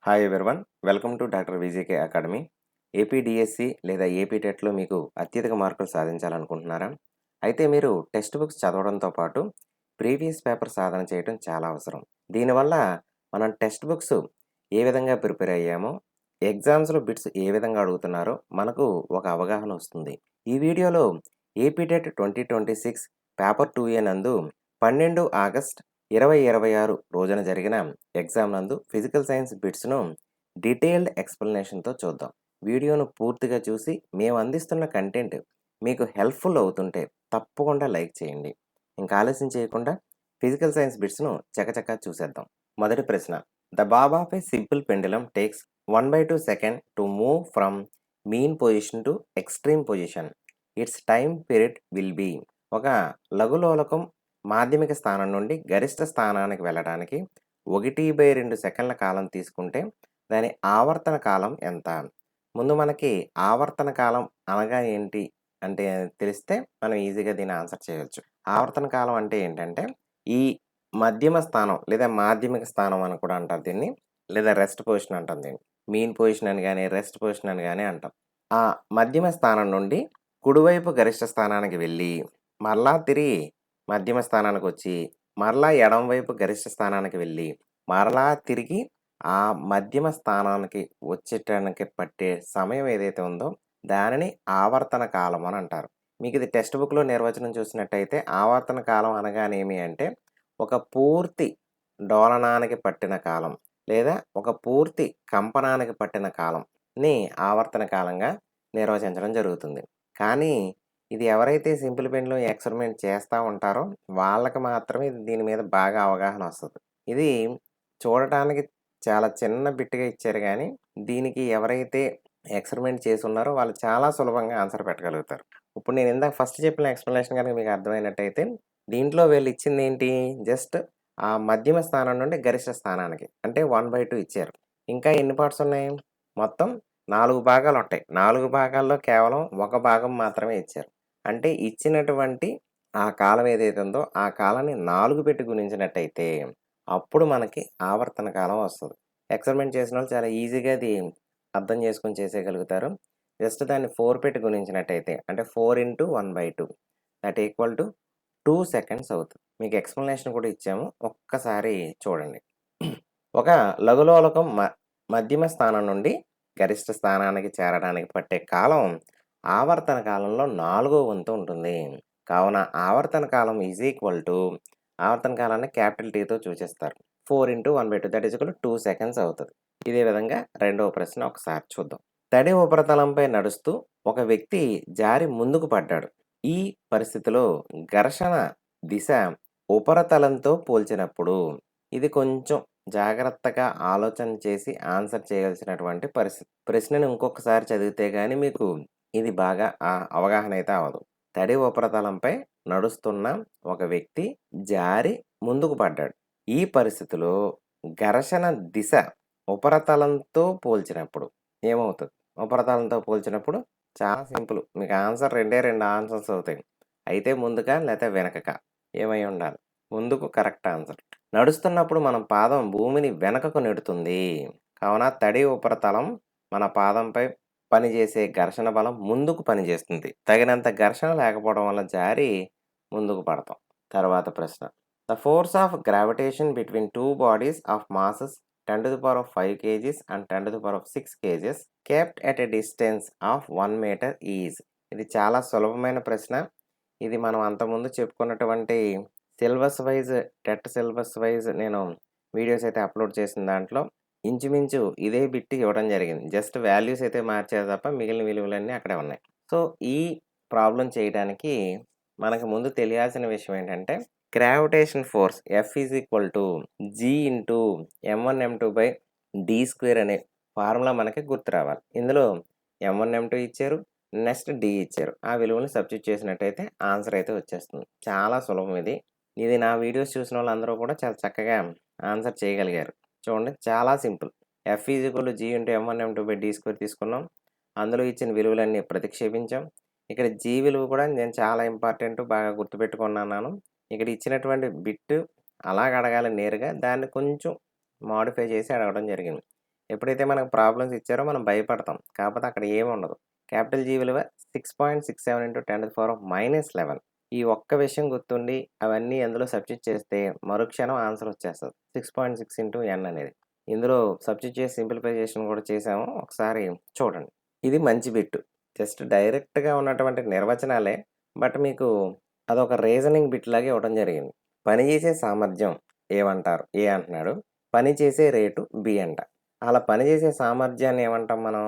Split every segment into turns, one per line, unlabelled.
Hi everyone welcome to doctor VJK academy. AP DSC లేదా AP టెట్లో మీకు అత్యధిక మార్కులు సాధించాలనుకుంటున్నారా? అయితే మీరు టెక్స్ట్ బుక్స్ చదవడంతో పాటు ప్రీవియస్ పేపర్ సాధన చేయడం చాలా అవసరం. దీనివల్ల మనం టెక్స్ట్ బుక్స్ ఏ విధంగా ప్రిపేర్ అయ్యామో, ఎగ్జామ్స్లో బిట్స్ ఏ విధంగా అడుగుతున్నారో మనకు ఒక అవగాహన వస్తుంది. ఈ వీడియోలో ఏపీ టెట్ 2026 పేపర్ 2A నందు 12 ఆగస్ట్ 2026 రోజున జరిగిన ఎగ్జామ్ నందు ఫిజికల్ సైన్స్ బిట్స్ను డీటెయిల్డ్ ఎక్స్ప్లెనేషన్తో చూద్దాం. వీడియోను పూర్తిగా చూసి మేము అందిస్తున్న కంటెంట్ మీకు హెల్ప్ఫుల్ అవుతుంటే తప్పకుండా లైక్ చేయండి. ఇంకా ఆలస్యం చేయకుండా ఫిజికల్ సైన్స్ బిట్స్ను చకచకా చూసేద్దాం. మొదటి ప్రశ్న, the bob of a simple pendulum takes 1/2 second to move from mean position to extreme position. Its time period will be. ఒక లఘులోలకం మాధ్యమిక స్థానం నుండి గరిష్ట స్థానానికి వెళ్ళడానికి 1/2 సెకండ్ల కాలం తీసుకుంటే దాని ఆవర్తన కాలం ఎంత? ముందు మనకి ఆవర్తన కాలం అనగా ఏంటి అంటే తెలిస్తే మనం ఈజీగా దీన్ని ఆన్సర్ చేయవచ్చు. ఆవర్తన కాలం అంటే ఏంటంటే ఈ మధ్యమ స్థానం లేదా మాధ్యమిక స్థానం అని కూడా అంటారు దీన్ని, లేదా రెస్ట్ పొజిషన్ అంటాం దీన్ని. మీన్ పొజిషన్ అని కానీ రెస్ట్ పొజిషన్ అని కానీ అంటాం. ఆ మధ్యమ స్థానం నుండి కుడివైపు గరిష్ట స్థానానికి వెళ్ళి మరలా తిరిగి మధ్యమ స్థానానికి వచ్చి మరలా ఎడమ వైపు గరిష్ట స్థానానికి వెళ్ళి మరలా తిరిగి ఆ మధ్యమ స్థానానికి వచ్చేటానికి పట్టే సమయం ఏదైతే ఉందో దానిని ఆవర్తన కాలం అని అంటారు. మీకు ఇది టెక్స్ట్ బుక్లో నిర్వచనం చూసినట్టయితే ఆవర్తన కాలం అనగానేమి అంటే ఒక పూర్తి డోలనానికి పట్టిన కాలం లేదా ఒక పూర్తి కంపనానికి పట్టిన కాలంని ఆవర్తన కాలంగా నిర్వచించడం జరుగుతుంది. కానీ ఇది ఎవరైతే సింపుల్ పెన్లో ఎక్స్పెరిమెంట్ చేస్తూ ఉంటారో వాళ్ళకి మాత్రమే దీని మీద బాగా అవగాహన వస్తుంది. ఇది చూడటానికి చాలా చిన్న బిట్గా ఇచ్చారు కానీ దీనికి ఎవరైతే ఎక్స్పెరిమెంట్ చేసి ఉన్నారో వాళ్ళు చాలా సులభంగా ఆన్సర్ పెట్టగలుగుతారు. ఇప్పుడు నేను ఇందాక ఫస్ట్ చెప్పిన ఎక్స్ప్లెనేషన్ కనుక మీకు అర్థమైనట్టయితే దీంట్లో వీళ్ళు ఇచ్చింది ఏంటి, జస్ట్ ఆ మధ్యమ స్థానం నుండి గరిష్ట స్థానానికి అంటే 1/2 ఇచ్చారు. ఇంకా ఎన్ని పార్ట్స్ ఉన్నాయి? మొత్తం 4 భాగాలు ఉంటాయి. 4 భాగాల్లో కేవలం ఒక భాగం మాత్రమే ఇచ్చారు. అంటే ఇచ్చినటువంటి ఆ కాలం ఏదైతే ఉందో ఆ కాలాన్ని 4 పెట్టి గుణించినట్టయితే అప్పుడు మనకి ఆవర్తన కాలం వస్తుంది. ఎక్స్పెరిమెంట్ చేసిన వాళ్ళు చాలా ఈజీగా అది అర్థం చేసుకొని చేసేయగలుగుతారు. జస్ట్ దాన్ని 4 పెట్టి గుణించినట్టయితే అంటే 4 × 1/2 దట్ ఈక్వల్ టు 2 సెకండ్స్ అవుతుంది. మీకు ఎక్స్ప్లెనేషన్ కూడా ఇచ్చాము, ఒక్కసారి చూడండి. ఒక లఘులోలకం మధ్యమ స్థానం నుండి గరిష్ట స్థానానికి చేరడానికి పట్టే కాలం ఆవర్తన కాలంలో 4వ వంతు ఉంటుంది. కావున ఆవర్తన కాలం ఈజ్ ఈక్వల్ టు ఆవర్తన కాలాన్ని క్యాపిటల్ టీతో సూచిస్తారు. 4 × 1/2 that is equal to 2 seconds అవుతుంది. ఇదే విధంగా రెండవ ప్రశ్న ఒకసారి చూద్దాం. తడి ఉపరితలంపై నడుస్తూ ఒక వ్యక్తి జారి ముందుకు పడ్డాడు. ఈ పరిస్థితిలో ఘర్షణ దిశ ఉపరితలంతో పోల్చినప్పుడు ఇది కొంచెం జాగ్రత్తగా ఆలోచన చేసి ఆన్సర్ చేయాల్సినటువంటి పరిస్థితి. ప్రశ్నను ఇంకొకసారి చదివితే కానీ మీకు ఇది బాగా అవగాహన అయితే అవ్వదు. తడి ఉపరితలంపై నడుస్తున్న ఒక వ్యక్తి జారి ముందుకు పడ్డాడు. ఈ పరిస్థితిలో ఘర్షణ దిశ ఉపరితలంతో పోల్చినప్పుడు ఏమవుతుంది? ఉపరితలంతో పోల్చినప్పుడు చాలా సింపుల్, మీకు ఆన్సర్ 2 ఆన్సర్స్ అవుతాయి. అయితే ముందుగా లేకపోతే వెనకక ఏమై ఉండాలి? ముందుకు కరెక్ట్ ఆన్సర్. నడుస్తున్నప్పుడు మనం పాదం భూమిని వెనకకు నెడుతుంది. కావున తడి ఉపరితలం మన పాదంపై పనిచేసే ఘర్షణ బలం ముందుకు పనిచేస్తుంది. తగినంత ఘర్షణ లేకపోవడం వల్ల జారి ముందుకు పడతాం. తర్వాత ప్రశ్న, the force of gravitation between 2 bodies of masses 10⁵ kgs and 10⁶ kgs kept at a distance of 1 meter is. ఇది చాలా సులభమైన ప్రశ్న. ఇది మనం అంతకుముందు చెప్పుకున్నటువంటి syllabus wise TET syllabus wise నేను వీడియోస్ అయితే అప్లోడ్ చేసిన దాంట్లో ఇంచుమించు ఇదే బిట్ ఇవ్వడం జరిగింది. జస్ట్ వాల్యూస్ అయితే మార్చారు తప్ప మిగిలిన విలువలన్నీ అక్కడే ఉన్నాయి. సో ఈ ప్రాబ్లం చేయడానికి మనకు ముందు తెలియాల్సిన విషయం ఏంటంటే gravitation force F is equal to G × m1m2/d² అనే ఫార్ములా మనకి గుర్తు రావాలి. ఇందులో m1 m2 ఇచ్చారు, నెక్స్ట్ d ఇచ్చారు. ఆ విలువని సబ్స్టిట్యూట్ చేసినట్టయితే ఆన్సర్ అయితే వచ్చేస్తుంది. చాలా సులభం ఇది. ఇది నా వీడియోస్ చూసిన వాళ్ళందరూ కూడా చాలా చక్కగా ఆన్సర్ చేయగలిగారు. చూడండి, చాలా simple. F is equal to G × m1m2/d² తీసుకున్నాం. అందులో ఇచ్చిన విలువలన్నీ ప్రతిక్షేపించాం. ఇక్కడ G విలువ కూడా నేను చాలా ఇంపార్టెంట్, బాగా గుర్తుపెట్టుకున్నాను. ఇక్కడ ఇచ్చినటువంటి బిట్ అలాగ అడగాలి నేరుగా, దాన్ని కొంచెం మాడిఫై చేసి అడగడం జరిగింది. ఎప్పుడైతే మనకు ప్రాబ్లమ్స్ ఇచ్చారో మనం భయపడతాం. కాకపోతే అక్కడ ఏముండదు. క్యాపిటల్ జీ విలువ 6.67 × 10⁻11. ఈ ఒక్క విషయం గుర్తుండి అవన్నీ అందులో సబ్స్టిట్యూట్ చేస్తే మరుక్షణం ఆన్సర్ వచ్చేస్తది. 6.6 × n అనేది. ఇందులో సబ్స్టిట్యూట్ చేసి సింప్లిఫికేషన్ కూడా చేసాము. ఒకసారి చూడండి. ఇది మంచి బిట్. జస్ట్ డైరెక్ట్‌గా ఉన్నటువంటి నిర్వచనాలే. బట్ మీకు అదొక రీజనింగ్ బిట్ లాగా ఇవ్వడం జరిగింది. పనిచేసే సామర్థ్యం ఏమంటారు? ఏ అంటున్నాడు. పనిచేసే రేటు బి అంట. అలా పనిచేసే సామర్థ్యాన్ని ఏమంటాం మనం?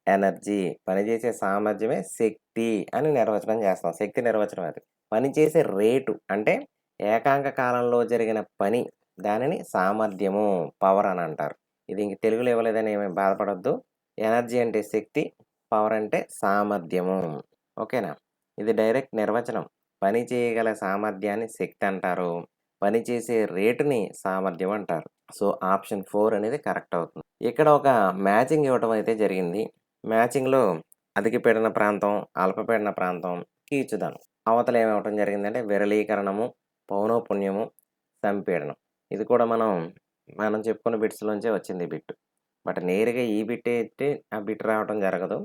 ఎనర్జీ. పనిచేసే సామర్థ్యమే శక్తి అని నిర్వచనం చేస్తాం. శక్తి నిర్వచనం అది. పనిచేసే రేటు అంటే ఏకాంక కాలంలో జరిగిన పని. దానిని సామర్థ్యము, పవర్ అని అంటారు. ఇది ఇంక తెలుగులో ఇవ్వలేదని ఏమి బాధపడొద్దు. ఎనర్జీ అంటే శక్తి, పవర్ అంటే సామర్థ్యము. ఓకేనా? ఇది డైరెక్ట్ నిర్వచనం. పని చేయగల సామర్థ్యాన్ని శక్తి అంటారు. పనిచేసే రేటుని సామర్థ్యం అంటారు. సో, ఆప్షన్ 4 అనేది కరెక్ట్ అవుతుంది. ఇక్కడ ఒక మ్యాచింగ్ ఇవ్వటం అయితే జరిగింది. మ్యాచింగ్‌లో అధిక పీడన ప్రాంతం, అల్పపీడన ప్రాంతం, కీచుదనం. అవతల ఏమివ్వటం జరిగిందంటే విరళీకరణము, పౌనఃపున్యము, సంపీడనం. ఇది కూడా మనం చెప్పుకున్న బిట్స్‌లోంచే వచ్చింది ఈ బిట్. బట్ నేరుగా ఈ బిట్ అయితే ఆ బిట్ రావటం జరగదు.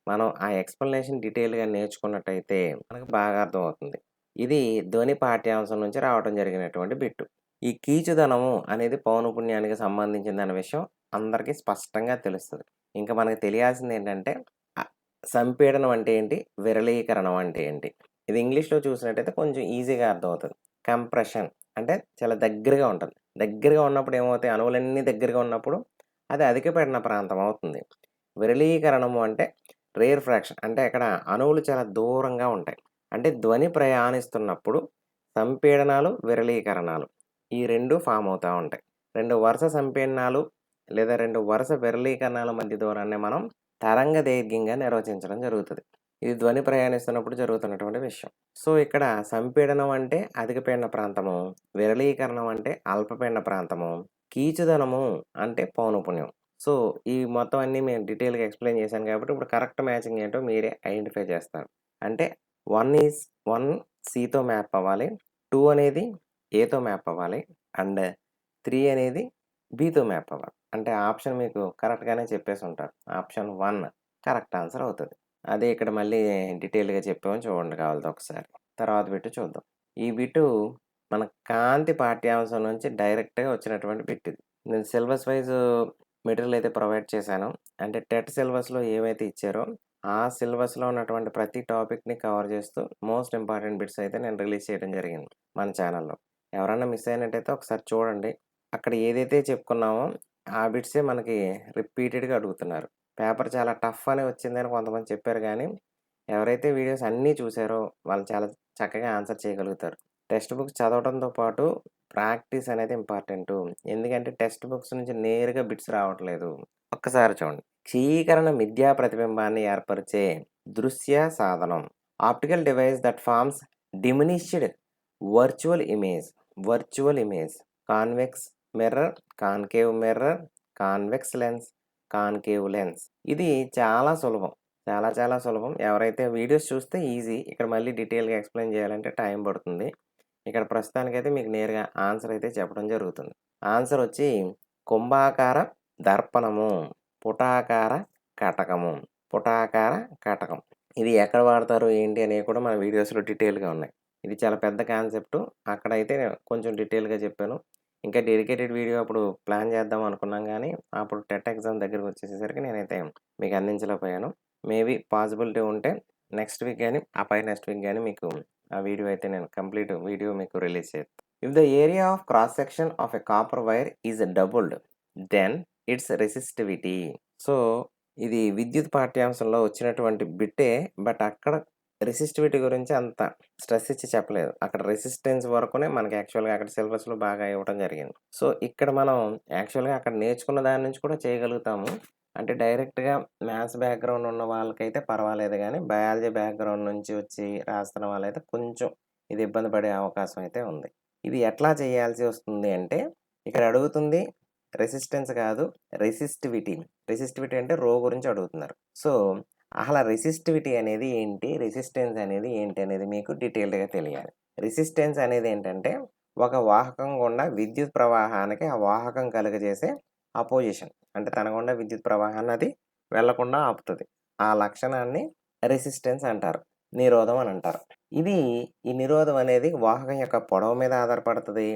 మనం ఆ ఎక్స్‌ప్లనేషన్ డీటెయిల్‌గా నేర్చుకున్నట్టయితే మనకు బాగా అర్థమవుతుంది. ఇది ధ్వని పాఠ్యాంశం నుంచి రావటం జరిగినటువంటి బిట్టు. ఈ కీచుదనము అనేది పౌనఃపున్యానికి సంబంధించిందన్న విషయం అందరికీ స్పష్టంగా తెలుస్తది. ఇంకా మనకు తెలియాల్సింది ఏంటంటే సంపీడనం అంటే ఏంటి? విరళీకరణం అంటే ఏంటి? ఇది ఇంగ్లీష్‌లో చూసినట్టయితే కొంచెం ఈజీగా అర్థమవుతది. కంప్రెషన్ అంటే చాలా దగ్గరగా ఉంటది. దగ్గరగా ఉన్నప్పుడు ఏమవుతాయి? అణువులన్నీ దగ్గరగా ఉన్నప్పుడు అది అధిక పీడన ప్రాంతం అవుతుంది. విరళీకరణము అంటే రేర్ ఫ్రాక్షన్ అంటే అక్కడ అణువులు చాలా దూరంగా ఉంటాయి. అంటే ధ్వని ప్రయాణిస్తున్నప్పుడు సంపీడనాలు, విరళీకరణాలు ఈ 2 ఫార్మ్ అవుతా ఉంటాయి. 2 వరుస సంపీడనాలు లేదా 2 వరుస విరళీకరణాల మధ్య దూరాన్ని మనం తరంగ దైర్ఘ్యంగా నిర్వచించడం జరుగుతది. ఇది ధ్వని ప్రయాణిస్తున్నప్పుడు జరుగుతున్నటువంటి విషయం. సో, ఇక్కడ సంపీడనం అంటే అధిక పీడన ప్రాంతము, విరళీకరణం అంటే అల్పపీడన ప్రాంతము, కీచుదనము అంటే పౌనఃపున్యం. సో, ఈ మొత్తం అన్నీ మేము డీటెయిల్‌గా ఎక్స్‌ప్లెయిన్ చేశాను కాబట్టి ఇప్పుడు కరెక్ట్ మ్యాచింగ్ ఏంటో మీరే ఐడెంటిఫై చేస్తారు. అంటే 1 సితో మ్యాప్ అవ్వాలి. 2 అనేది ఏతో మ్యాప్ అవ్వాలి. అండ్ 3 అనేది బితో మ్యాప్ అవ్వాలి. అంటే ఆప్షన్ మీకు కరెక్ట్‌గానే చెప్పేసుంటారు. ఆప్షన్ 1 కరెక్ట్ ఆన్సర్ అవుతది. అదే ఇక్కడ మళ్ళీ డీటెయిల్‌గా చెప్పాము చూడండి కావాలితే ఒకసారి. తర్వాత బిట్ చూద్దాం. ఈ బిట్టు మన కాంతి పాఠ్యాంశం నుంచి డైరెక్ట్‌గా వచ్చినటువంటి బిట్ ఇది. నేను సిలబస్ వైస్ మెటీరియల్ అయితే ప్రొవైడ్ చేశాను. అంటే టెట్ సిలబస్‌లో ఏవైతే ఇచ్చారో ఆ సిలబస్‌లో ఉన్నటువంటి ప్రతి టాపిక్‌ని కవర్ చేస్తూ మోస్ట్ ఇంపార్టెంట్ బిట్స్ అయితే నేను రిలీజ్ చేయడం జరిగింది మన ఛానల్‌లో. ఎవరైనా మిస్ అయినట్టయితే ఒకసారి చూడండి. అక్కడ ఏదైతే చెప్పుకున్నామో ఆ బిట్సే మనకి రిపీటెడ్‌గా అడుగుతున్నారు. పేపర్ చాలా టఫ్ అని వచ్చిందని కొంతమంది చెప్పారు గానీ, ఎవరైతే వీడియోస్ అన్నీ చూసారో వాళ్ళు చాలా చక్కగా ఆన్సర్ చేయగలుగుతారు. టెక్స్ట్ బుక్స్ చదవడంతో పాటు ప్రాక్టీస్ అనేది ఇంపార్టెంటు. ఎందుకంటే టెక్స్ట్ బుక్స్ నుంచి నేరుగా బిట్స్ రావట్లేదు. ఒక్కసారి చూడండి. క్షీకరణ మిథ్యా ప్రతిబింబాన్ని ఏర్పరిచే దృశ్య సాధనం. Optical device that forms diminished virtual image. Virtual image. Convex mirror, concave mirror, convex lens, concave lens. ఇది చాలా సులభం. చాలా సులభం. ఎవరైతే వీడియోస్ చూస్తే ఈజీ. ఇక్కడ మళ్ళీ డీటెయిల్‌గా ఎక్స్‌ప్లెయిన్ చేయాలంటే టైం పడుతుంది. ఇక్కడ ప్రస్తుతానికైతే మీకు నేరుగా ఆన్సర్ అయితే చెప్పడం జరుగుతుంది. ఆన్సర్ వచ్చి కుంభాకార దర్పణము, పుటాకార కటకము. పుటాకార కటకం. ఇది ఎక్కడ వాడతారు ఏంటి అనేవి కూడా మన వీడియోస్‌లో డీటెయిల్‌గా ఉన్నాయి. ఇది చాలా పెద్ద కాన్సెప్టు. అక్కడైతే కొంచెం డీటెయిల్‌గా చెప్పాను. ఇంకా డెడికేటెడ్ వీడియో అప్పుడు ప్లాన్ చేద్దాం అనుకున్నాం గానీ, అప్పుడు టెట్ ఎగ్జామ్ దగ్గరికి వచ్చేసేసరికి నేనైతే మీకు అందించలేకపోయాను. మేబీ పాసిబిలిటీ ఉంటే నెక్స్ట్ వీక్ గానీ, ఆ పై నెక్స్ట్ వీక్ గానీ మీకు ఆ వీడియో అయితే నేను కంప్లీట్ వీడియో మీకు రిలీజ్ చేస్తాను. If the area of cross section of a copper wire is doubled then its resistivity. So, ఇది విద్యుత్ పాఠ్యాంశంలో వచ్చినటువంటి బిట్టే. బట్ అక్కడ రెసిస్టివిటీ గురించి అంత స్ట్రెస్ ఇచ్చి చెప్పలేదు. అక్కడ రెసిస్టెన్స్ వరకునే మనకి యాక్చువల్‌గా అక్కడ సిలబస్‌లో బాగా ఇవ్వటం జరిగింది. సో, ఇక్కడ మనం యాక్చువల్‌గా అక్కడ నేర్చుకున్న దాని నుంచి కూడా చేయగలుగుతాము. అంటే డైరెక్ట్‌గా మ్యాథ్స్ బ్యాక్‌గ్రౌండ్ ఉన్న వాళ్ళకైతే పర్వాలేదు గానీ, బయాలజీ బ్యాక్‌గ్రౌండ్ నుంచి వచ్చి రాస్తున్న వాళ్ళైతే కొంచెం ఇది ఇబ్బంది పడే అవకాశం అయితే ఉంది. ఇది ఎట్లా చేయాల్సి వస్తుంది అంటే, ఇక్కడ అడుగుతుంది రెసిస్టెన్స్ కాదు రెసిస్టివిటీ. రెసిస్టివిటీ అంటే రో గురించి అడుగుతున్నారు. సో, అసల రెసిస్టివిటీ అనేది ఏంటి? రెసిస్టెన్స్ అనేది ఏంటి? అనేది మీకు డీటెయిల్డ్‌గా తెలియాలి. రెసిస్టెన్స్ అనేది ఏంటంటే, ఒక వాహకం గుండా విద్యుత్ ప్రవాహానికి ఆ వాహకం కలుగజేసే అపోజిషన్. అంటే తన గుండా విద్యుత్ ప్రవాహాన్ని అది వెళ్ళకుండా ఆపుతది. ఆ లక్షణాన్ని రెసిస్టెన్స్ అంటారు. నిరోధం అని అంటారు. ఈ నిరోధం అనేది వాహకం యొక్క పొడవు మీద ఆధారపడతది.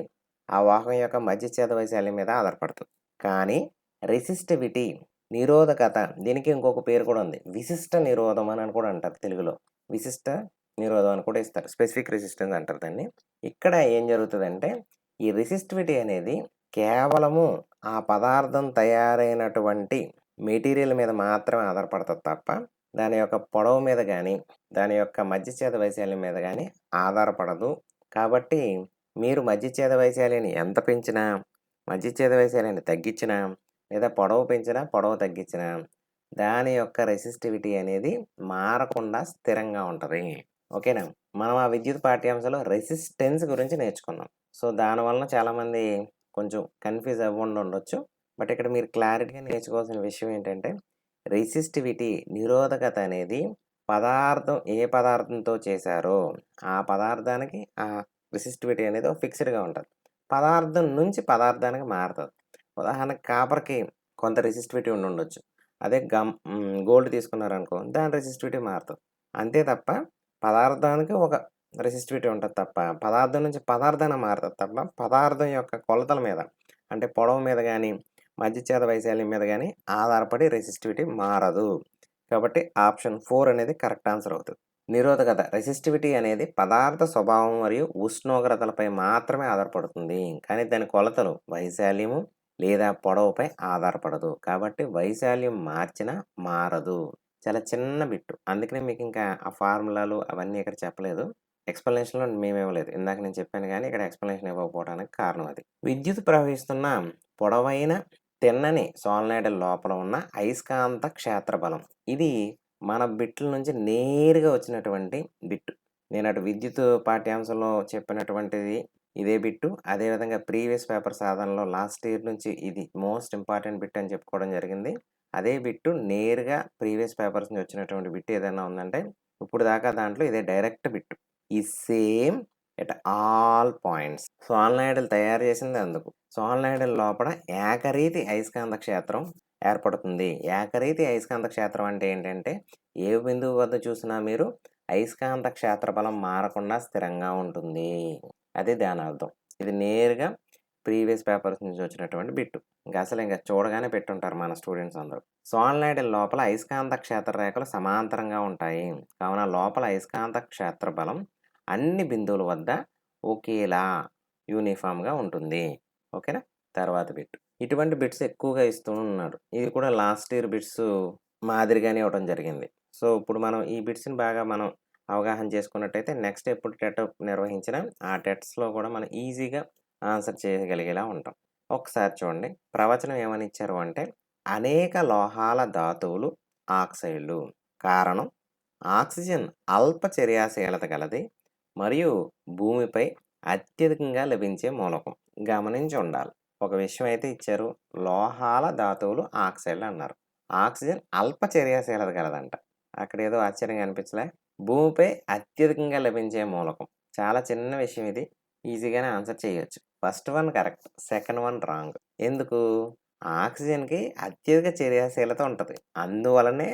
ఆ వాహకం యొక్క మధ్యఛేద వైశాల్యం మీద ఆధారపడతది. కానీ రెసిస్టివిటీ నిరోధకత దీనికి ఇంకొక పేరు కూడా ఉంది. విశిష్ట నిరోధం అని కూడా అంటారు తెలుగులో. విశిష్ట నిరోధం అని కూడా ఇస్తారు. స్పెసిఫిక్ రెసిస్టెన్స్ అంటారు దాన్ని. ఇక్కడ ఏం జరుగుతదంటే ఈ రెసిస్టివిటీ అనేది కేవలము ఆ పదార్థం తయారైనటువంటి మెటీరియల్ మీద మాత్రమే ఆధారపడతది తప్ప, దాని యొక్క పొడవు మీద గానీ, దాని యొక్క మధ్యఛేద వైశాల్యం మీద గానీ ఆధారపడదు. కాబట్టి మీరు మధ్యఛేద వైశాల్యాన్ని ఎంత పెంచినా, మధ్యఛేద వైశాల్యాన్ని తగ్గించినా, లేదా పొడవు పెంచినా, పొడవు తగ్గించినా, దాని యొక్క రెసిస్టివిటీ అనేది మారకుండా స్థిరంగా ఉంటది. ఓకేనా? మనం ఆ విద్యుత్ పాఠ్యాంశంలో రెసిస్టెన్స్ గురించి నేర్చుకున్నాం. సో, దానివలన చాలామంది కొంచెం కన్‌ఫ్యూజ్ అవ్వకుండా ఉండొచ్చు. బట్ ఇక్కడ మీరు క్లారిటీగా నేర్చుకోవాల్సిన విషయం ఏంటంటే, రెసిస్టివిటీ నిరోధకత అనేది ఏ పదార్థంతో చేశారో, ఆ పదార్థానికి ఆ రెసిస్టివిటీ అనేది ఫిక్స్‌డ్‌గా ఉంటది. పదార్థం నుంచి పదార్థానికి మారతది. ఉదాహరణకి కాపర్‌కి కొంత రెసిస్టివిటీ ఉండుండొచ్చు. అదే గోల్డ్ తీసుకున్నారనుకో, దాని రెసిస్టివిటీ మారతది. అంతే తప్ప పదార్థానికి ఒక రెసిస్టివిటీ ఉంటది తప్ప, పదార్థం నుంచి పదార్థానికి మారతది తప్ప, పదార్థం యొక్క కొలతల మీద అంటే పొడవు మీద గానీ, మధ్యఛేద వైశాల్యం మీద గానీ ఆధారపడి రెసిస్టివిటీ మారదు. కాబట్టి ఆప్షన్ 4 అనేది కరెక్ట్ ఆన్సర్ అవుతది. నిరోధకత రెసిస్టివిటీ అనేది పదార్థ స్వభావం మరియు ఉష్ణోగ్రతలపై మాత్రమే ఆధారపడుతుంది. కానీ దాని కొలతలు వైశాల్యము లేదా పొడవుపై ఆధారపడదు. కాబట్టి వైశాల్యం మార్చినా మారదు. చాలా చిన్న బిట్టు. అందుకనే మీకింకా ఆ ఫార్ములాలు అవన్నీ ఇక్కడ చెప్పలేదు. ఎక్స్‌ప్లనేషన్‌లో మేమివ్వలేదు. ఇందాక నేను చెప్పాను గానీ, ఇక్కడ ఎక్స్‌ప్లనేషన్ ఇవ్వకపోవడానికి కారణం అది. విద్యుత్ ప్రవహిస్తున్న పొడవైన, తిన్నని సోలనాయిడ్ లోపల ఉన్న అయస్కాంత క్షేత్ర బలం. ఇది మన బిట్ల నుంచి నేరుగా వచ్చినటువంటి బిట్టు. నేను అటు విద్యుత్ పాఠ్యాంశంలో చెప్పినటువంటిది ఇదే బిట్టు. అదేవిధంగా ప్రీవియస్ పేపర్ సాధనలో లాస్ట్ ఇయర్ నుంచి ఇది మోస్ట్ ఇంపార్టెంట్ బిట్ అని చెప్పుకోవడం జరిగింది. అదే బిట్టు నేరుగా ప్రీవియస్ పేపర్స్ నుంచి వచ్చినటువంటి బిట్ ఏదైనా ఉందంటే, ఇప్పుడు దాకా దాంట్లో ఇదే డైరెక్ట్ బిట్టు. ఈ సేమ్ ఎట్ ఆల్ పాయింట్స్. సోలనాయిడ్‌లు తయారు చేసింది అందుకు. సోలనాయిడ్‌ల లోపల ఏకరీతి అయస్కాంత క్షేత్రం ఏర్పడుతుంది. ఏకరీతి అయస్కాంత క్షేత్రం అంటే ఏంటంటే, ఏ బిందువు వద్ద చూసినా మీరు అయస్కాంత క్షేత్ర బలం మారకుండా స్థిరంగా ఉంటుంది. అది దాని అర్థం. ఇది నేరుగా ప్రీవియస్ పేపర్స్ నుంచి వచ్చినటువంటి బిట్టు. ఇంక చూడగానే పెట్టుంటారు మన స్టూడెంట్స్ అందరూ. సోలనాయిడ్ లోపల అయస్కాంత క్షేత్ర రేఖలు సమాంతరంగా ఉంటాయి. కావున లోపల అయస్కాంత క్షేత్ర బలం అన్ని బిందువుల వద్ద ఒకేలా యూనిఫామ్‌గా ఉంటుంది. ఓకేనా? తర్వాత బిట్. ఇటువంటి బిట్స్ ఎక్కువగా ఇస్తూ ఉన్నాడు. ఇది కూడా లాస్ట్ ఇయర్ బిట్స్ మాదిరిగానే ఇవ్వడం జరిగింది. సో, ఇప్పుడు మనం ఈ బిట్స్‌ని బాగా మనం అవగాహన చేసుకున్నట్టయితే నెక్స్ట్ ఎప్పుడు టెట్ నిర్వహించినా ఆ టెట్స్‌లో కూడా మనం ఈజీగా ఆన్సర్ చేయగలిగేలా ఉంటాం. ఒకసారి చూడండి. ప్రవచనం ఏమని ఇచ్చారు అంటే, అనేక లోహాల ధాతువులు ఆక్సైడ్లు. కారణం ఆక్సిజన్ అల్ప చర్యాశీలత గలది మరియు భూమిపై అత్యధికంగా లభించే మూలకం. గమనించి ఉండాలి. ఒక విషయం అయితే ఇచ్చారు. లోహాల ధాతువులు ఆక్సైడ్లు అన్నారు. ఆక్సిజన్ అల్ప చర్యాశీలత గలదంట. అక్కడేదో ఆశ్చర్యంగా అనిపించలే? భూమిపై అత్యధికంగా లభించే మూలకం. చాలా చిన్న విషయం ఇది. ఈజీగానే ఆన్సర్ చేయొచ్చు. First one correct. Second one wrong. ఎందుకు? ఆక్సిజన్‌కి అత్యధిక చర్యాశీలత ఉంటది. అందువలనే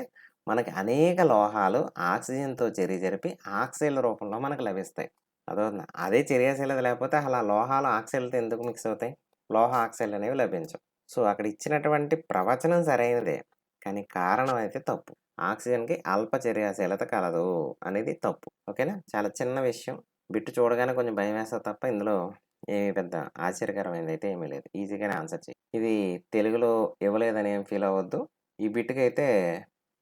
మనకి అనేక లోహాలు ఆక్సిజన్‌తో చర్య జరిపి ఆక్సైడ్ల రూపంలో మనకు లభిస్తాయి. అర్థమవుతుందా? అదే చర్యాశీలత లేకపోతే అలా లోహాలు ఆక్సైడ్లతో ఎందుకు మిక్స్ అవుతాయి? లోహ ఆక్సైడ్లు అనేవి లభించవు. సో, అక్కడ ఇచ్చినటువంటి ప్రవచనం సరైనదే. కానీ కారణం అయితే తప్పు. ఆక్సిజన్‌కి అల్ప చర్యాశీలత కలదు అనేది తప్పు. ఓకేనా? చాలా చిన్న విషయం. బిట్ చూడగానే కొంచెం భయమేస్తది తప్ప ఇందులో ఏమి పెద్ద ఆశ్చర్యకరమైనదైతే ఏమీ లేదు. ఈజీగానే ఆన్సర్ చెయ్యి. ఇది తెలుగులో ఇవ్వలేదని ఏం ఫీల్ అవ్వద్దు. ఈ బిట్‌కైతే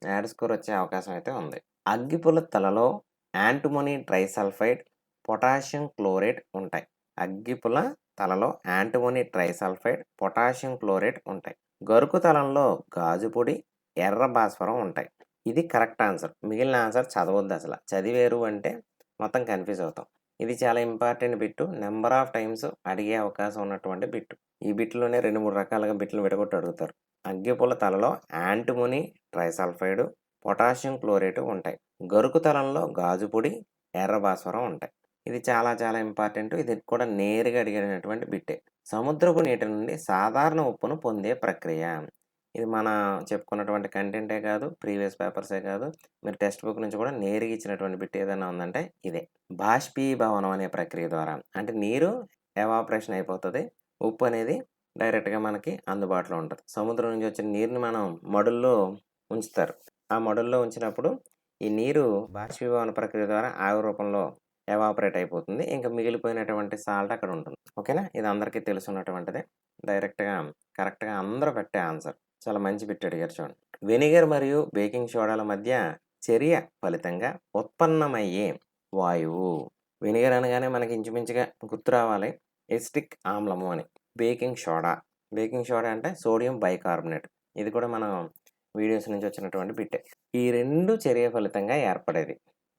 యాడ్ స్కోర్ వచ్చే అవకాశం అయితే ఉంది. అగ్గిపుల్ల తలలో యాంటిమోనీ ట్రైసల్ఫైడ్, పొటాషియం క్లోరైడ్ ఉంటాయి. అగ్గిపుల్ల తలలో యాంటిమోనీ ట్రైసల్ఫైడ్, పొటాషియం క్లోరైడ్ ఉంటాయి. గరుకు తలంలో గాజు పొడి, ఎర్ర భాస్వరం ఉంటాయి. ఇది కరెక్ట్ ఆన్సర్. మిగిలిన ఆన్సర్ చదవొద్దు అసల. చదివారు అంటే మొత్తం కన్‌ఫ్యూజ్ అవుతాం. ఇది చాలా important bit. Number of times అడిగే అవకాశం ఉన్నటువంటి బిట్టు. ఈ బిట్‌లోనే 2, 3 రకాలుగా బిట్‌లు విడగొట్టి అడుగుతారు. అగ్గిపుల్ల తలలో యాంటిమోనీ ట్రైసల్ఫైడ్, పొటాషియం క్లోరైడ్ ఉంటాయి. గరుకు తలంలో గాజు పొడి, ఎర్ర భాస్వరం ఉంటాయి. ఇది చాలా చాలా ఇంపార్టెంట్. ఇది కూడా నేరుగా అడిగినటువంటి బిట్టే. సముద్రపు నీటి నుండి సాధారణ ఉప్పును పొందే ప్రక్రియ. ఇది మన చెప్పుకున్నటువంటి కంటెంటే కాదు, ప్రీవియస్ పేపర్సే కాదు, మీరు టెక్స్ట్ బుక్ నుంచి కూడా నేరుగా ఇచ్చినటువంటి బిట్ ఏదైనా ఉందంటే ఇదే. బాష్పీభవనం అనే ప్రక్రియ ద్వారా అంటే నీరు ఎవాపరేషన్ అయిపోతది. ఉప్పు అనేది డైరెక్ట్‌గా మనకి అందుబాటులో ఉంటది. సముద్రం నుంచి వచ్చిన నీరుని మనం మడుల్లో ఉంచుతారు. ఆ మడుల్లో ఉంచినప్పుడు ఈ నీరు బాష్పీభవన ప్రక్రియ ద్వారా ఆవిరి రూపంలో ఎవాపరేట్ అయిపోతుంది. ఇంక మిగిలిపోయినటువంటి సాల్ట్ అక్కడ ఉంటుంది. ఓకేనా? ఇది అందరికీ తెలిసున్నటువంటిదే. డైరెక్ట్‌గా కరెక్ట్‌గా అందరూ పెట్టే ఆన్సర్. చాలా మంచి బిట్ అడిగారు చూడండి. వెనిగర్ మరియు బేకింగ్ సోడాల మధ్య చర్య ఫలితంగా ఉత్పన్నమయ్యే వాయువు. వెనిగర్ అనగానే మనకి ఇంచుమించుగా గుర్తు రావాలి ఎసిటిక్ ఆమ్లము అని. Baking soda. బేకింగ్ సోడా అంటే సోడియం బైకార్బోనేట్. ఇది కూడా మనం వీడియోస్ నుంచి వచ్చినటువంటి బిట్టే. ఈ 2 చర్య ఫలితంగా ఏర్పడేది.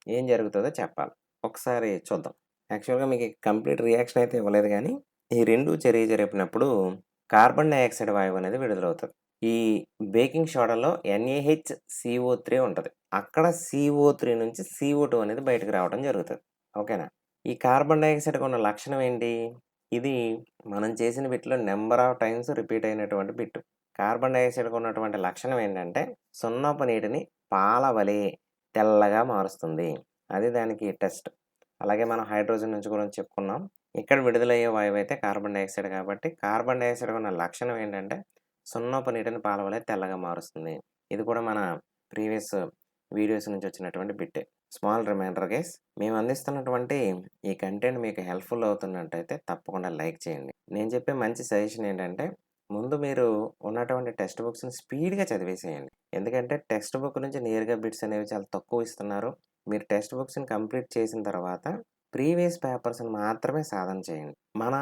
ఏం జరుగుతుందో చెప్పాలి. ఒకసారి చూద్దాం. యాక్చువల్‌గా మీకు కంప్లీట్ రియాక్షన్ అయితే ఇవ్వలేదు గానీ, ఈ 2 చర్య జరిపినప్పుడు కార్బన్ డయాక్సైడ్ వాయువు అనేది విడుదలవుతది. ఈ బేకింగ్ సోడాలో NaHCO3 ఉంటది. అక్కడ CO3 నుంచి CO2 అనేది బయటకు రావడం జరుగుతది. ఓకేనా? ఈ కార్బన్ డయాక్సైడ్‌కి ఉన్న లక్షణం ఏంటి? ఇది మనం చేసిన బిట్‌లో నంబర్ ఆఫ్ టైమ్స్ రిపీట్ అయినటువంటి బిట్. కార్బన్ డయాక్సైడ్‌కి ఉన్నటువంటి లక్షణం ఏంటంటే, సున్నపు నీటిని పాల వలె తెల్లగా మారుస్తుంది. అది దానికి టెస్ట్. అలాగే మనం హైడ్రోజన్ నుంచి కూడా చెప్పుకున్నాం. ఇక్కడ విడుదలయ్యే వాయువు అయితే కార్బన్ డయాక్సైడ్ కాబట్టి, కార్బన్ డయాక్సైడ్‌కి ఉన్న లక్షణం ఏంటంటే, సున్నపు నీటిని పాల వలె తెల్లగా మారుస్తుంది. ఇది కూడా మన ప్రీవియస్ వీడియోస్ నుంచి వచ్చినటువంటి బిట్టే. Small reminder guys. మేము అందిస్తున్నటువంటి ఈ కంటెంట్ మీకు హెల్ప్‌ఫుల్ అవుతున్నట్టయితే తప్పకుండా లైక్ చేయండి. నేను చెప్పే మంచి సజెషన్ ఏంటంటే, ముందు మీరు ఉన్నటువంటి టెక్స్ట్ బుక్స్‌ని స్పీడ్‌గా చదివేసేయండి. ఎందుకంటే టెక్స్ట్ బుక్ నుంచి నేరుగా బిట్స్ అనేవి చాలా తక్కువ ఇస్తున్నారు. మీరు టెక్స్ట్ బుక్స్‌ని కంప్లీట్ చేసిన తర్వాత ప్రీవియస్ పేపర్స్‌ని మాత్రమే సాధన చేయండి. మన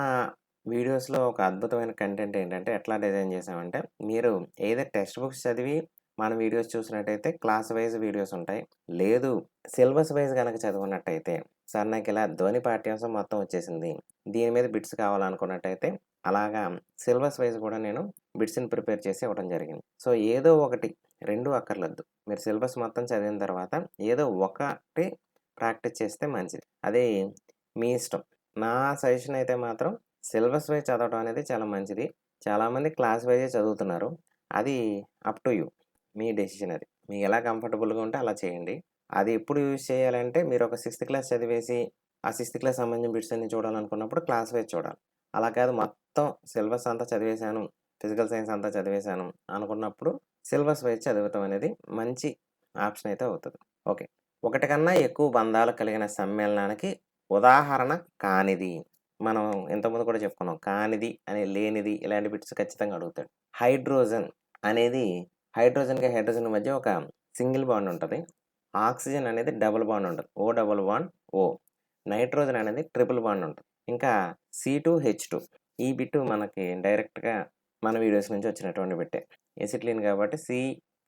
వీడియోస్‌లో ఒక అద్భుతమైన కంటెంట్ ఏంటంటే ఎట్లా డిజైన్ చేసామంటే, మీరు ఎయిదర్ టెక్స్ట్ బుక్స్ చదివి మన వీడియోస్ చూసినట్టయితే క్లాస్ వైస్ వీడియోస్ ఉంటాయి. లేదు సిలబస్ వైస్ గనక చదువుకున్నట్టయితే, సార్ నాకిలా ధ్వని పాఠ్యాంశం మొత్తం వచ్చేసింది. దీని మీద బిట్స్ కావాలనుకున్నట్టయితే, అలాగా సిలబస్ వైస్ కూడా నేను బిట్స్‌ని ప్రిపేర్ చేసి ఇవ్వడం జరిగింది. సో, ఏదో ఒకటి 2 అక్కర్లేదు. మీరు సిలబస్ మొత్తం చదివిన తర్వాత ఏదో ఒకటి ప్రాక్టీస్ చేస్తే మంచిది. అది మీ ఇష్టం. నా సజెషన్ అయితే మాత్రం సిలబస్ వైస్ చదవడం అనేది చాలా మంచిది. చాలామంది క్లాస్ వైజే చదువుతున్నారు. అది up to you. Me decision అది. మీకెలా కంఫర్టబుల్‌గా ఉంటే అలా చేయండి. అది ఎప్పుడు యూజ్ చేయాలంటే మీరు ఒక సిక్స్త్ క్లాస్ చదివేసి, ఆ సిక్స్త్ క్లాస్ సంబంధించిన బిట్స్ అన్ని చూడాలనుకున్నప్పుడు క్లాస్ వైస్ చూడాలి. అలా కాదు మొత్తం సిలబస్ అంతా చదివేశాను, ఫిజికల్ సైన్స్ అంతా చదివేశాను అనుకున్నప్పుడు సిలబస్ వైస్ చదవటం అనేది మంచి ఆప్షన్ అయితే అవుతది. ఓకే. ఒకటి కన్నా ఎక్కువ బంధాలు కలిగిన సమ్మేళనానికి ఉదాహరణ కానిది. మనం ఇంతకుముందు కూడా చెప్పుకున్నాం. కానిది అని లేనిది ఇలాంటి బిట్స్ ఖచ్చితంగా అడుగుతాడు. హైడ్రోజన్ అనేది హైడ్రోజన్‌కి హైడ్రోజన్ మధ్య ఒక సింగిల్ బాండ్ ఉంటది. ఆక్సిజన్ అనేది డబుల్ బాండ్ ఉంటది. ఓ డబుల్ బాండ్ ఓ. నైట్రోజన్ అనేది ట్రిపుల్ బాండ్ ఉంటది. ఇంకా C2H2 ఈ బిట్ మనకి డైరెక్ట్‌గా మన వీడియోస్ నుంచి వచ్చినటువంటి బిట్టే. ఎసిటిలిన్ కాబట్టి సి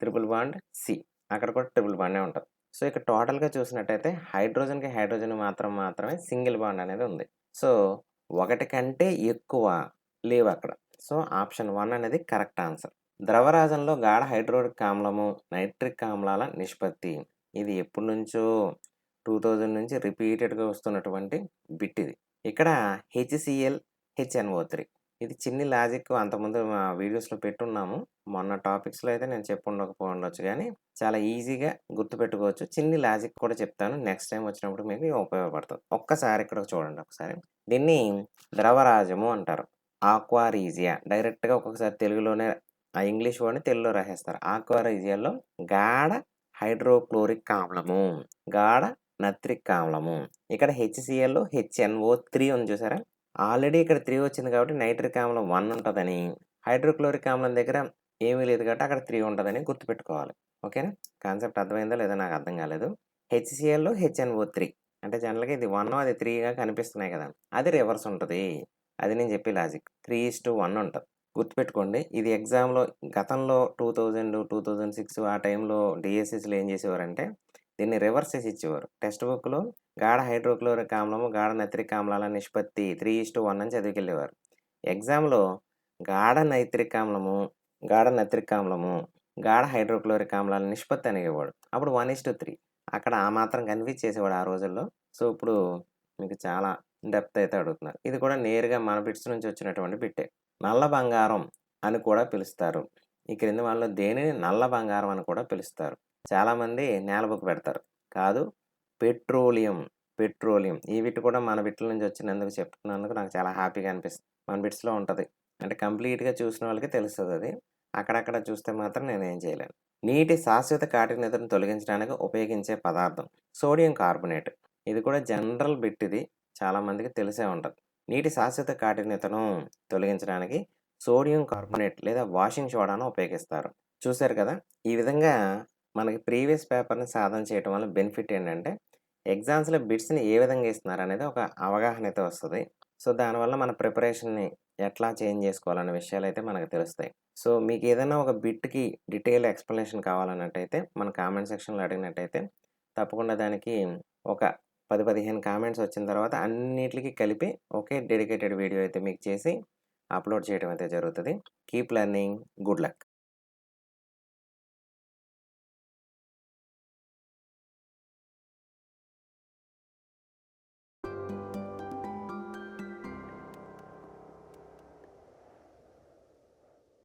ట్రిపుల్ బాండ్ సి. అక్కడ కూడా ట్రిపుల్ బాండే ఉంటది. సో, ఇక్కడ టోటల్‌గా చూసినట్టయితే హైడ్రోజన్‌కి హైడ్రోజన్ మాత్రమే సింగిల్ బాండ్ అనేది ఉంది. సో, ఒకటి కంటే ఎక్కువ లేవక్కడ. సో, ఆప్షన్ 1 అనేది కరెక్ట్ ఆన్సర్. ద్రవరాజంలో గాఢ హైడ్రోడిక్ ఆమ్లము, నైట్రిక్ ఆమ్లాల నిష్పత్తి. ఇది ఎప్పటినుంచో 2000 నుంచి రిపీటెడ్‌గా వస్తున్నటువంటి బిట్ ఇది. ఇక్కడ HCl, HNO3 ఇది చిన్ని లాజిక్ అంతకుముందు మా వీడియోస్‌లో పెట్టున్నాము. మొన్న టాపిక్స్‌లో అయితే నేను చెప్పుండకపోవచ్చు గానీ, చాలా ఈజీగా గుర్తుపెట్టుకోవచ్చు. చిన్ని లాజిక్ కూడా చెప్తాను. నెక్స్ట్ టైమ్ వచ్చినప్పుడు మీకు ఉపయోగపడుతది. ఒక్కసారి ఇక్కడ చూడండి ఒకసారి. దీన్ని ద్రవరాజము అంటారు. ఆక్వారీజియా డైరెక్ట్‌గా ఒక్కొక్కసారి తెలుగులోనే ఆ ఇంగ్లీష్ వర్డ్‌ని తెలుగులో రాసేస్తారు. ఆక్వారీజియాలో గాఢ హైడ్రోక్లోరిక్ ఆమ్లము, గాఢ నత్రిక్ ఆమ్లము. ఇక్కడ HClలో HNO3 ఉంది చూసారా? ఆల్రెడీ ఇక్కడ 3 వచ్చింది కాబట్టి నైట్రిక్ ఆమ్లం 1 ఉంటదని, హైడ్రోక్లోరిక్ ఆమ్లం దగ్గర ఏమీ లేదు కాబట్టి అక్కడ 3 ఉంటదని గుర్తుపెట్టుకోవాలి. ఓకేనా? కాన్సెప్ట్ అర్థమైందో లేదో నాకు అర్థం కాలేదు. HClలో HNO3 అంటే జనరల్‌గా ఇది 1 అది 3గా కనిపిస్తున్నాయి కదా! అది రివర్స్ ఉంటది. అది నేను చెప్పే లాజిక్. 3:1 ఉంటది. గుర్తుపెట్టుకోండి. ఇది ఎగ్జామ్‌లో గతంలో 2000, 2006 ఆ టైంలో డీఎస్సీస్‌లో ఏం చేసేవారంటే దీన్ని రివర్స్ చేసి ఇచ్చేవారు. టెక్స్ట్ బుక్‌లో గాఢ హైడ్రోక్లోరిక్ ఆమ్లము, గాఢ నైట్రిక్ ఆమ్లాల నిష్పత్తి 3:1 అని చదివికెళ్ళేవారు. ఎగ్జామ్‌లో గాఢ నైట్రిక్ ఆమ్లము, గాఢ నైట్రిక్ ఆమ్లము, గాఢ హైడ్రోక్లోరిక్ ఆమ్లాల నిష్పత్తి అనేవాడు. అప్పుడు 1:3 అక్కడ ఆ మాత్రం కన్ఫ్యూజ్ చేసేవాడు ఆ రోజుల్లో. సో, ఇప్పుడు మీకు చాలా డెప్త్ అయితే అడుగుతున్నారు. ఇది కూడా నేరుగా మన బిట్స్ నుంచి వచ్చినటువంటి బిట్టే. నల్ల బంగారం అని కూడా పిలుస్తారు. ఈ క్రింది వానిలో దేనిని నల్ల బంగారం అని కూడా పిలుస్తారు? చాలామంది నేల బుక్ పెడతారు. కాదు, పెట్రోలియం. పెట్రోలియం. ఈ బిట్ కూడా మన బిట్ల నుంచి వచ్చినందుకు చెప్తున్నందుకు నాకు చాలా హ్యాపీగా అనిపిస్తుంది. మన బిట్స్‌లో ఉంటది. అంటే కంప్లీట్‌గా చూసిన వాళ్ళకి తెలుస్తదది. అక్కడక్కడ చూస్తే మాత్రం నేనేం చేయలేను. నీటి శాశ్వత కాఠిన్యతను తొలగించడానికి ఉపయోగించే పదార్థం సోడియం కార్బోనేట్. ఇది కూడా జనరల్ బిట్ ఇది. చాలామందికి తెలిసే ఉంటది. నీటి శాశ్వత కాఠిన్యతను తొలగించడానికి సోడియం కార్బోనేట్ లేదా వాషింగ్ సోడాను ఉపయోగిస్తారు. చూసారు కదా! ఈ విధంగా మనకి ప్రీవియస్ పేపర్‌ని సాధన చేయటం వల్ల బెనిఫిట్ ఏంటంటే, ఎగ్జామ్స్‌లో బిట్స్‌ని ఏ విధంగా ఇస్తున్నారనేది ఒక అవగాహన అయితే వస్తది. సో, దానివల్ల మన ప్రిపరేషన్‌ని ఎట్లా చేంజ్ చేసుకోవాలనే విషయాలైతే మనకు తెలుస్తాయి. సో, మీకేదైనా ఒక బిట్‌కి డీటెయిల్ ఎక్స్‌ప్లనేషన్ కావాలన్నట్టయితే మన కామెంట్ సెక్షన్‌లో అడిగినట్టయితే తప్పకుండా దానికి ఒక 10, 15 కామెంట్స్ వచ్చిన తర్వాత అన్నిట్లికి కలిపి ఒకే డెడికేటెడ్ వీడియో అయితే మీకు చేసి అప్‌లోడ్ చేయడం అయితే జరుగుతది. Keep learning. Good luck.